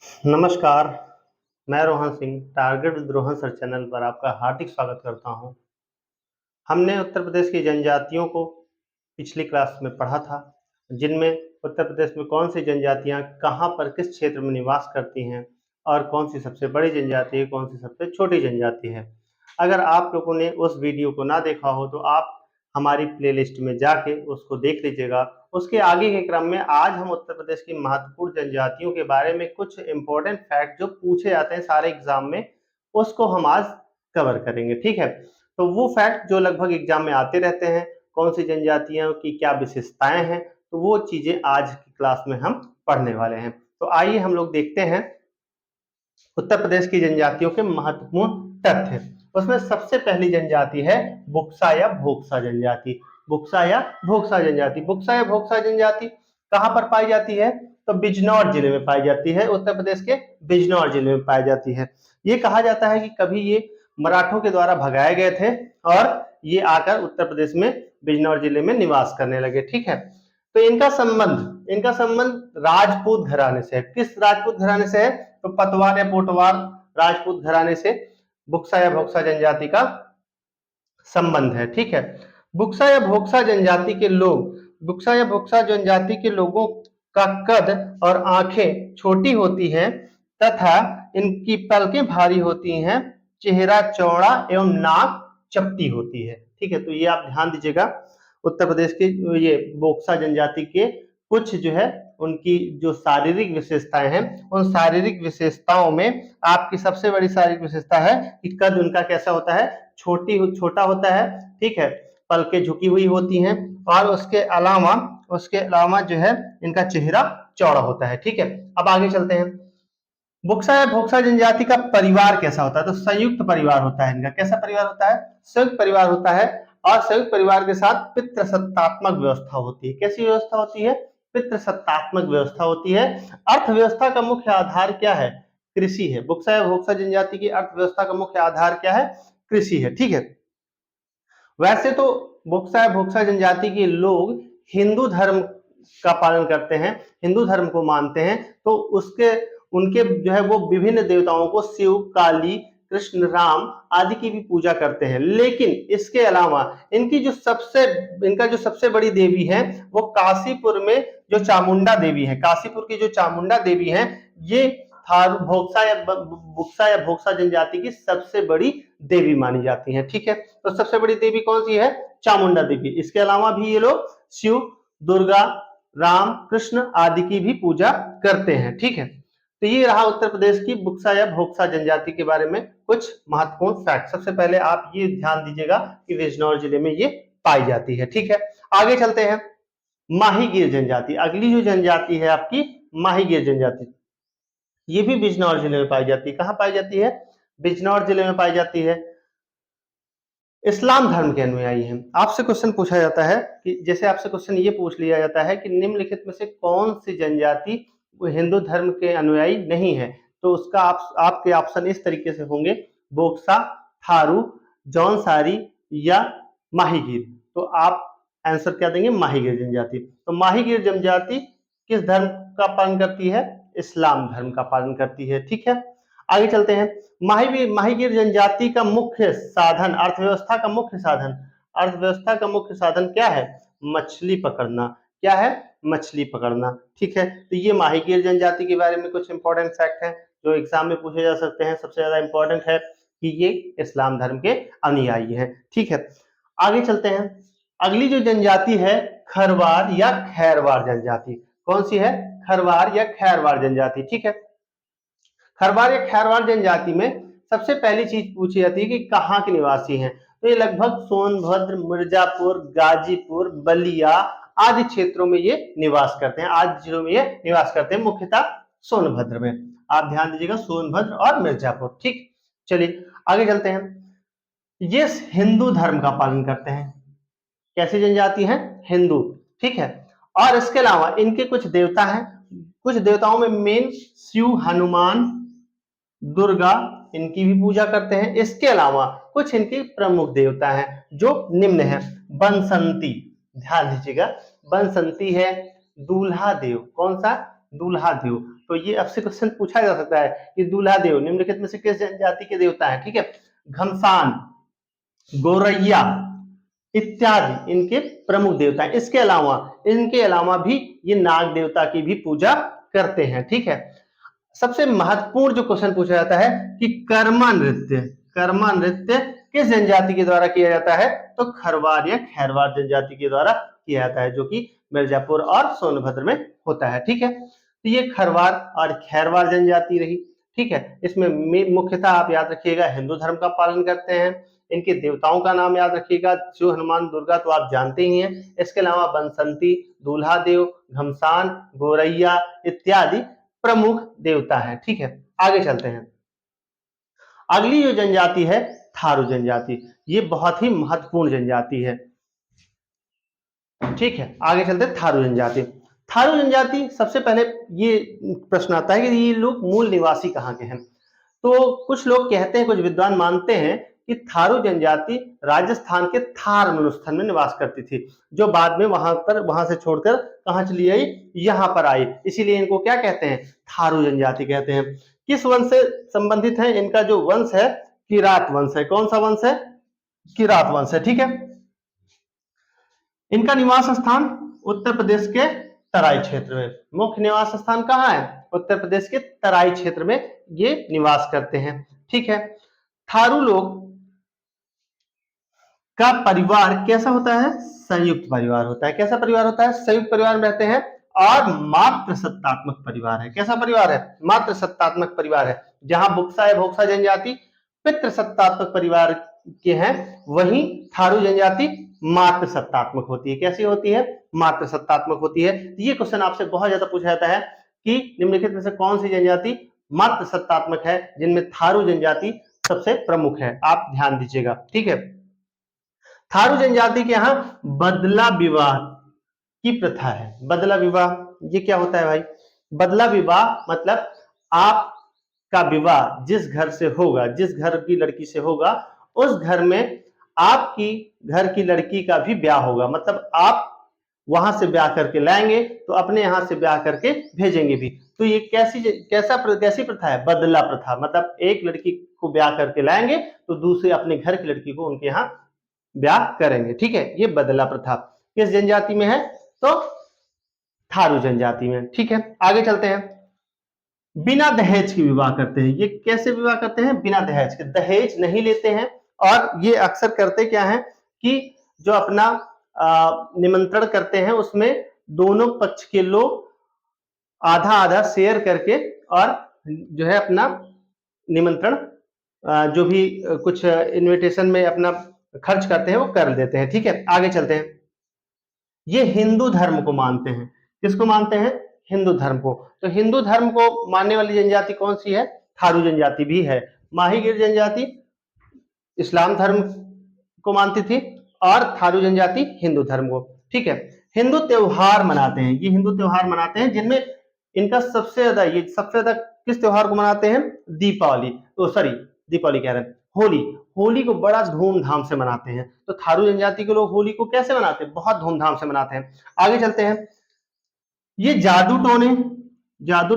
नमस्कार, मैं Rohan Singh target with Rohan sir channel पर आपका हार्दिक स्वागत करता हूं। हमने उत्तर प्रदेश की जनजातियों को पिछली क्लास में पढ़ा था, जिनमें उत्तर प्रदेश में कौन सी जनजातियां कहां पर किस क्षेत्र में निवास करती हैं और कौन सी सबसे बड़ी जनजाति है, कौन सी सबसे छोटी जनजाति है। अगर आप लोगों ने उस वीडियो को ना देखा हो तो आप हमारी प्लेलिस्ट में जाके उसको देख लीजिएगा। उसके आगे के क्रम में आज हम उत्तर प्रदेश की महत्वपूर्ण जनजातियों के बारे में कुछ इंपॉर्टेंट फैक्ट जो पूछे जाते हैं सारे एग्जाम में, उसको हम आज कवर करेंगे। ठीक है, तो वो फैक्ट जो लगभग एग्जाम में आते रहते हैं, कौन सी जनजातियों की क्या विशेषताएं हैं, तो वो चीजें आज की क्लास में हम पढ़ने वाले हैं। तो आइए हम लोग देखते हैं उत्तर प्रदेश की जनजातियों के महत्वपूर्ण तथ्य। उसमें सबसे पहली जनजाति है बुक्सा या भोक्सा जनजाति। बुक्सा या भोक्सा जनजाति, बुक्सा या भोक्सा जनजाति कहां पर पाई जाती है? तो बिजनौर जिले में पाई जाती है। उत्तर प्रदेश के बिजनौर जिले में पाई जाती है। ये कहा जाता है कि कभी ये मराठों के द्वारा भगाए गए थे और ये आकर उत्तर प्रदेश में बिजनौर जिले में निवास करने लगे। ठीक है, तो इनका संबंध राजपूत घराने से है। किस राजपूत घराने से है? तो पतवार या पोटवार राजपूत घराने से बुक्सा या भोक्सा जनजाति का संबंध है। ठीक है, बुक्सा या भोक्सा जनजाति के लोग, बुक्सा या भोक्सा जनजाति के लोगों का कद और आंखें छोटी होती हैं तथा इनकी पलकें भारी होती हैं, चेहरा चौड़ा एवं नाक चपटी होती है। ठीक है, तो ये आप ध्यान दीजिएगा। उत्तर प्रदेश के ये बोक्सा जनजाति के कुछ जो है उनकी जो शारीरिक विशेषताएं हैं, उन शारीरिक विशेषताओं में आपकी सबसे बड़ी शारीरिक विशेषता है कि कद उनका कैसा होता है? छोटा होता है। ठीक है, पलकें झुकी हुई होती हैं और उसके अलावा जो है इनका चेहरा चौड़ा होता है। ठीक है, अब आगे चलते हैं। बुक्सा या भोक्सा जनजाति का परिवार कैसा होता है? तो संयुक्त परिवार होता है इनका। कैसा परिवार होता है? संयुक्त परिवार होता है और संयुक्त परिवार के साथ पितृसत्तात्मक व्यवस्था होती है। कैसी व्यवस्था होती है? पितृसत्तात्मक व्यवस्था होती है। अर्थव्यवस्था का मुख्य आधार क्या है? कृषि है। बुक्सा या भोक्सा जनजाति की अर्थव्यवस्था का मुख्य आधार क्या है? कृषि है। ठीक है, वैसे तो बुक्सा या भोक्सा जनजाति के लोग हिंदू धर्म का पालन करते हैं, हिंदू धर्म को मानते हैं, तो उसके उनके जो है वो विभिन्न देवताओं को शिव, काली, कृष्ण, राम आदि की भी पूजा करते हैं। लेकिन इसके अलावा इनका जो सबसे बड़ी देवी है वो काशीपुर में जो चामुंडा देवी है, काशीपुर की जो चामुंडा देवी है, ये बुक्सा या भोक्सा जनजाति की सबसे बड़ी देवी मानी जाती है। ठीक है, तो सबसे बड़ी देवी कौन सी है? चामुंडा देवी। इसके अलावा भी ये लोग शिव, दुर्गा, राम, कृष्ण आदि की भी पूजा करते हैं। ठीक है, तो ये रहा उत्तर प्रदेश की बुक्सा या भोक्सा जनजाति के बारे में कुछ महत्वपूर्ण फैक्ट। सबसे पहले आप ये ध्यान दीजिएगा कि बिजनौर जिले में ये पाई जाती है। ठीक है, आगे चलते हैं। माहीगीर जनजाति, अगली जो जनजाति है आपकी माहीगीर जनजाति, ये भी बिजनौर जिले में पाई जाती है। कहां पाई जाती है? बिजनौर जिले में पाई जाती है। इस्लाम धर्म के अनुयायी हैं। आपसे क्वेश्चन पूछा जाता है कि जैसे आपसे क्वेश्चन ये पूछ लिया जाता है कि निम्नलिखित में से कौन सी जनजाति हिंदू धर्म के अनुयायी नहीं है, तो उसका आपके ऑप्शन इस तरीके से होंगे: बोक्सा, थारू, जौनसारी या माहीगीर। तो आप आंसर क्या देंगे? माहीगीर जनजाति। तो माहीगीर जनजाति किस धर्म का पालन करती है? इस्लाम धर्म का पालन करती है। ठीक है, आगे चलते हैं। माहीगीर जनजाति का मुख्य साधन, अर्थव्यवस्था का मुख्य साधन क्या है? मछली पकड़ना। क्या है? मछली पकड़ना। ठीक है, तो ये माहीगीर जनजाति के बारे में कुछ इंपॉर्टेंट फैक्ट हैं जो एग्जाम में पूछे जा सकते हैं। सबसे ज्यादा इंपॉर्टेंट है कि ये इस्लाम धर्म के अनुयायी हैं। ठीक है, आगे चलते हैं। अगली जो जनजाति है खरवार या खैरवार जनजाति। कौन सी है? खरवार या खैरवार जनजाति। ठीक है, खरवार या खैरवार जनजाति में सबसे पहली चीज पूछी जाती है कि कहाँ के निवासी हैं। तो ये लगभग सोनभद्र, मिर्जापुर, गाजीपुर, बलिया आदि क्षेत्रों में ये निवास करते हैं। आदि जिलों में ये निवास करते हैं, मुख्यतः सोनभद्र में। आप ध्यान दीजिएगा, सोनभद्र और मिर्जापुर। ठीक, चलिए आगे चलते हैं। ये हिंदू धर्म का पालन करते हैं। कैसी जनजाति है? हिंदू। ठीक है, और इसके अलावा इनके कुछ देवता हैं। कुछ देवताओं में मेन शिव, हनुमान, दुर्गा, इनकी भी पूजा करते हैं। इसके अलावा कुछ इनके प्रमुख देवता हैं जो निम्न है: बंसंती, ध्यान दीजिएगा, बंसंती है, दूल्हा देव। कौन सा? दूल्हा देव। तो ये आपसे क्वेश्चन पूछा जा सकता है कि दूल्हा देव निम्नलिखित में से किस जनजाति के देवता है, ठीक है। घमसान, गोरैया इत्यादि इनके प्रमुख देवता हैं। इनके अलावा भी ये नाग देवता की भी पूजा करते हैं, ठीक है। सबसे महत्वपूर्ण जो क्वेश्चन पूछा जाता है कि कर्मा नृत्य किस जनजाति के द्वारा किया जाता है, तो खरवार या खैरवार जनजाति के द्वारा किया जाता है, जो कि मिर्जापुर और सोनभद्र में होता है, ठीक है। तो ये खरवार और खैरवार जनजाति रही, ठीक है। इसमें मुख्यतः आप याद रखिएगा हिंदू धर्म का पालन करते हैं। इनके देवताओं का नाम याद रखिएगा, शिव, हनुमान, दुर्गा तो आप जानते ही हैं। इसके अलावा बंसंती, दूल्हा देव, घमसान, गोरैया इत्यादि प्रमुख देवता है, ठीक है। आगे चलते हैं। अगली जो जनजाति है थारू जनजाति, ये बहुत ही महत्वपूर्ण जनजाति है, ठीक है। आगे चलते हैं थारू जनजाति। थारू जनजाति, सबसे पहले ये प्रश्न आता है कि ये लोग मूल निवासी कहाँ के हैं। तो कुछ लोग कहते हैं, कुछ विद्वान मानते हैं कि थारू जनजाति राजस्थान के थार मरुस्थल में निवास करती थी, जो बाद में वहां से छोड़कर कहां चली आई, यहां पर आई। इसीलिए इनको क्या कहते हैं, थारू जनजाति कहते हैं। किस वंश से संबंधित है, इनका जो वंश है किरात वंश है। कौन सा वंश है, किरात वंश है, ठीक है। इनका निवास स्थान उत्तर प्रदेश के तराई क्षेत्र में, मुख्य निवास स्थान कहाँ है, उत्तर प्रदेश के तराई क्षेत्र में ये निवास करते हैं, ठीक है। थारू लोग का परिवार कैसा होता है, संयुक्त परिवार होता है। कैसा परिवार होता है, संयुक्त परिवार में रहते हैं और मात्र सत्तात्मक परिवार है। कैसा परिवार है, मात्र सत्तात्मक परिवार है। जहां बुक्सा या भोक्सा जनजाति पितृ सत्तात्मक परिवार के हैं, वहीं थारू जनजाति मात्र सत्तात्मक होती है। कैसी होती है, मात्र सत्तात्मक होती है। ये क्वेश्चन आपसे बहुत ज्यादा पूछा जाता है कि निम्नलिखित में से कौन सी जनजाति मात्र सत्तात्मक है, जिनमें थारू जनजाति सबसे प्रमुख है। आप ध्यान दीजिएगा, ठीक है। थारू जनजाति के यहाँ बदला विवाह की प्रथा है। बदला विवाह ये क्या होता है भाई, बदला विवाह मतलब आपका विवाह जिस घर से होगा, जिस घर की लड़की से होगा, उस घर में आपकी घर की लड़की का भी ब्याह होगा। मतलब आप वहां से ब्याह करके लाएंगे तो अपने यहां से ब्याह करके भेजेंगे भी। तो ये कैसी प्रथा है, बदला प्रथा। मतलब एक लड़की को ब्याह करके लाएंगे तो दूसरे अपने घर की लड़की को उनके यहाँ ब्याह करेंगे, ठीक है। ये बदला प्रथा किस जनजाति में है, तो थारू जनजाति में, ठीक है। आगे चलते हैं। बिना दहेज के विवाह करते हैं। ये कैसे विवाह करते हैं, बिना दहेज के, दहेज नहीं लेते हैं। और ये अक्सर करते क्या है कि जो अपना निमंत्रण करते हैं उसमें दोनों पक्ष के लोग आधा आधा शेयर करके और जो है अपना निमंत्रण जो भी कुछ इनविटेशन में अपना खर्च करते हैं वो कर देते हैं, ठीक है। आगे चलते हैं। ये हिंदू धर्म को मानते हैं। किसको मानते हैं, हिंदू धर्म को। तो हिंदू धर्म को मानने वाली जनजाति कौन सी है, थारू जनजाति भी है। माहीगिर जनजाति इस्लाम धर्म को मानती थी और थारू जनजाति हिंदू धर्म को, ठीक है। हिंदू त्योहार मनाते हैं, ये हिंदू त्योहार मनाते हैं जिनमें इनका सबसे ज्यादा किस त्योहार को मनाते हैं, दीपावली, तो सॉरी दीपावली कह रहे हैं, होली। होली को बड़ा धूमधाम से मनाते हैं। तो थारू जनजाति के लोग होली को कैसे मनाते हैं, बहुत धूमधाम से मनाते हैं। आगे चलते हैं। ये जादू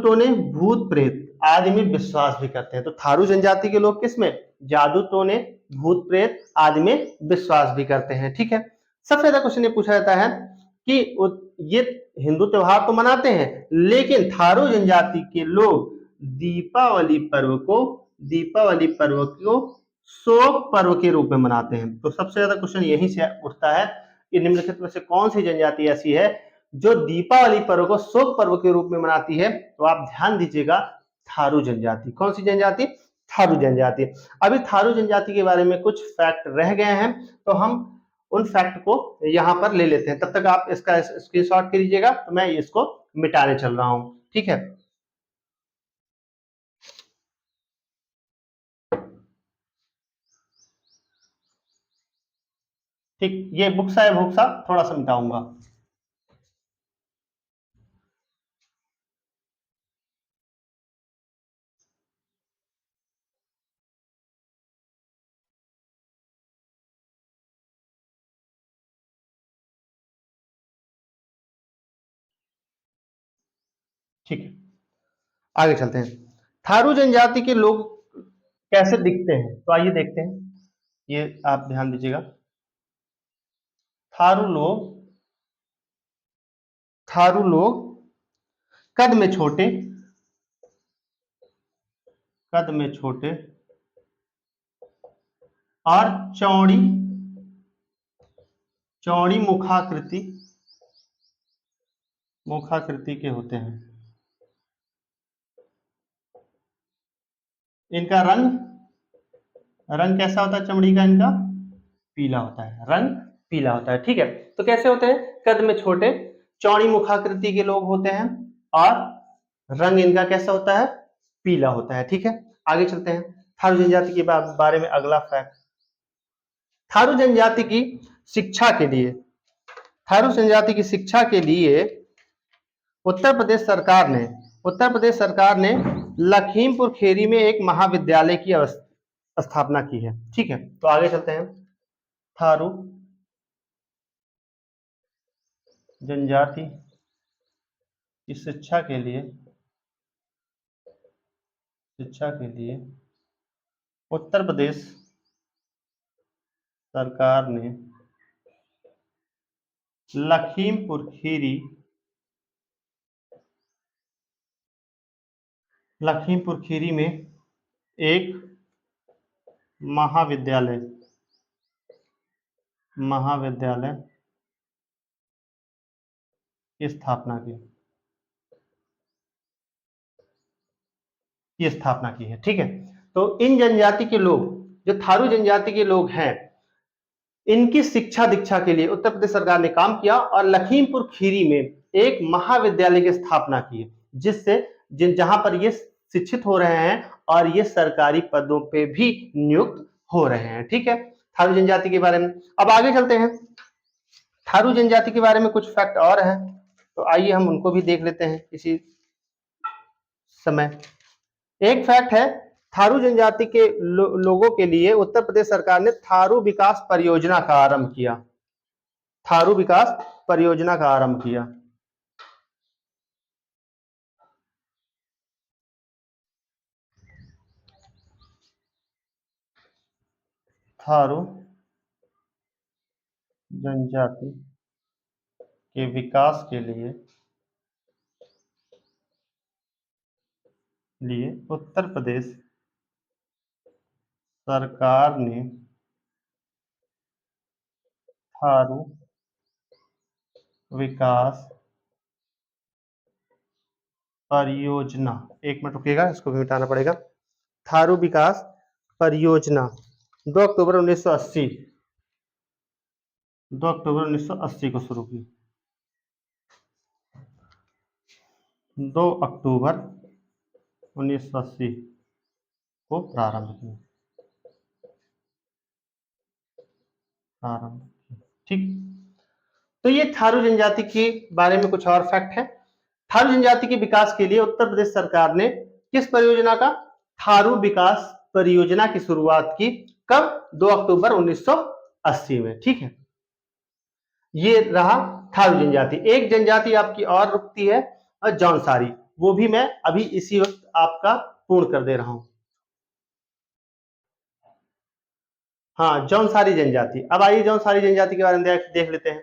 टोने भूत प्रेत आदि में विश्वास भी करते हैं। तो थारू जनजाति के लोग किसमें, जादू टोने भूत प्रेत आदि में विश्वास भी करते हैं, ठीक है। सबसे ज्यादा क्वेश्चन ये पूछा जाता है कि ये हिंदू त्योहार तो मनाते हैं, लेकिन थारू जनजाति के लोग दीपावली पर्व को शोक पर्व के रूप में मनाते हैं। तो सबसे ज्यादा क्वेश्चन यहीं से उठता है कि निम्नलिखित में से कौन सी जनजाति ऐसी है जो दीपावली पर्व को शोक पर्व के रूप में मनाती है। तो आप ध्यान दीजिएगा, थारू जनजाति। कौन सी जनजाति, थारू जनजाति। अभी थारू जनजाति के बारे में कुछ फैक्ट रह गए हैं, तो हम उन फैक्ट को यहां पर ले लेते हैं। तब तक आप इसका स्क्रीनशॉट कीजिएगा, तो मैं इसको मिटाने चल रहा हूं, ठीक है। ठीक, ये बुक्सा है भुक्सा थोड़ा सा मिटाऊंगा। ठीक है, आगे चलते हैं। थारू जनजाति के लोग कैसे दिखते हैं, तो आइए देखते हैं। ये आप ध्यान दीजिएगा। थारू लोग कद में छोटे, और चौड़ी मुखाकृति के होते हैं। इनका रंग कैसा होता है चमड़ी का? इनका पीला होता है, रंग पीला होता है। ठीक है, तो कैसे होते हैं? कद में छोटे, चौड़ी मुखाकृति के लोग होते हैं, और रंग इनका कैसा होता है? पीला होता है। ठीक है, आगे चलते हैं। थारू जनजाति के बारे में अगला फैक्ट। थारू जनजाति की शिक्षा के लिए उत्तर प्रदेश सरकार ने लखीमपुर खीरी में एक महाविद्यालय की स्थापना की है। ठीक है, तो आगे चलते हैं। थारू जनजाति की शिक्षा के लिए उत्तर प्रदेश सरकार ने लखीमपुर खीरी में एक महाविद्यालय की स्थापना की है। ठीक है, तो इन जनजाति के लोग, जो थारू जनजाति के लोग हैं, इनकी शिक्षा दीक्षा के लिए उत्तर प्रदेश सरकार ने काम किया और लखीमपुर खीरी में एक महाविद्यालय की स्थापना की, जिससे जहां पर ये शिक्षित हो रहे हैं और ये सरकारी पदों पे भी नियुक्त हो रहे हैं। ठीक है, थारू जनजाति के बारे में। अब आगे चलते हैं। थारू जनजाति के बारे में कुछ फैक्ट और है, तो आइए हम उनको भी देख लेते हैं इसी समय। एक फैक्ट है, थारू जनजाति के लोगों के लिए उत्तर प्रदेश सरकार ने थारू विकास परियोजना का आरंभ किया। थारू जनजाति के विकास के लिए उत्तर प्रदेश सरकार ने थारू विकास परियोजना, एक मिनट रुकिएगा, इसको भी मिटाना पड़ेगा। थारू विकास परियोजना 2 अक्टूबर 1980 को शुरू की। 2 अक्टूबर 1980 को प्रारंभ किया। ठीक, तो ये थारू जनजाति के बारे में कुछ और फैक्ट है। थारू जनजाति के विकास के लिए उत्तर प्रदेश सरकार ने किस परियोजना का? थारू विकास परियोजना की शुरुआत की। कब? 2 अक्टूबर 1980 में। ठीक है, ये रहा थारू जनजाति। एक जनजाति आपकी और रुकती है, जौनसारी, वो भी मैं अभी इसी वक्त आपका पूर्ण कर दे रहा हूं। हाँ, जौनसारी जनजाति। अब आइए जौनसारी जनजाति के बारे में देख लेते हैं।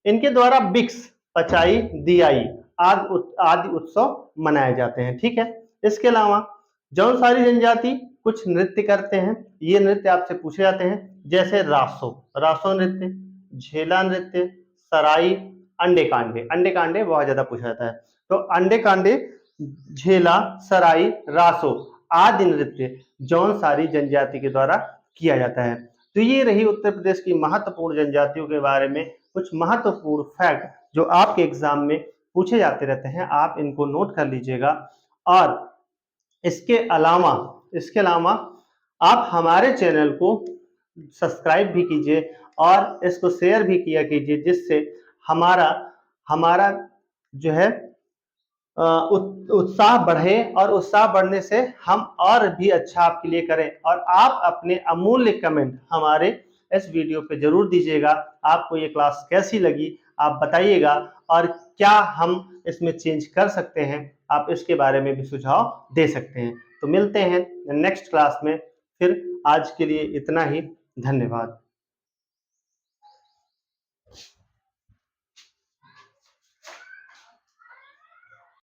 इनके द्वारा बिक्स, पचाई, दियाई आदि उत्सव मनाए जाते हैं। ठीक है, इसके अलावा जौनसारी जनजाति कुछ नृत्य करते हैं। ये नृत्य आपसे पूछे जाते हैं, जैसे रासो नृत्य, झेला नृत्य, सराई, अंडे कांडे बहुत ज्यादा पूछा जाता है। तो अंडे कांडे, झेला, सराई, रासो आदि नृत्य जौनसारी जनजाति के द्वारा किया जाता है। तो ये रही उत्तर प्रदेश की महत्वपूर्ण जनजातियों के बारे में कुछ महत्वपूर्ण फैक्ट जो आपके एग्जाम में पूछे जाते रहते हैं। आप इनको नोट कर लीजिएगा, और इसके अलावा आप हमारे चैनल को सब्सक्राइब भी कीजिए और इसको शेयर भी किया कीजिए, जिससे हमारा जो है उत्साह बढ़े, और उत्साह बढ़ने से हम और भी अच्छा आपके लिए करें। और आप अपने अमूल्य कमेंट हमारे इस वीडियो पे जरूर दीजिएगा। आपको ये क्लास कैसी लगी आप बताइएगा, और क्या हम इसमें चेंज कर सकते हैं आप इसके बारे में भी सुझाव दे सकते हैं। तो मिलते हैं नेक्स्ट क्लास में, फिर आज के लिए इतना ही। धन्यवाद।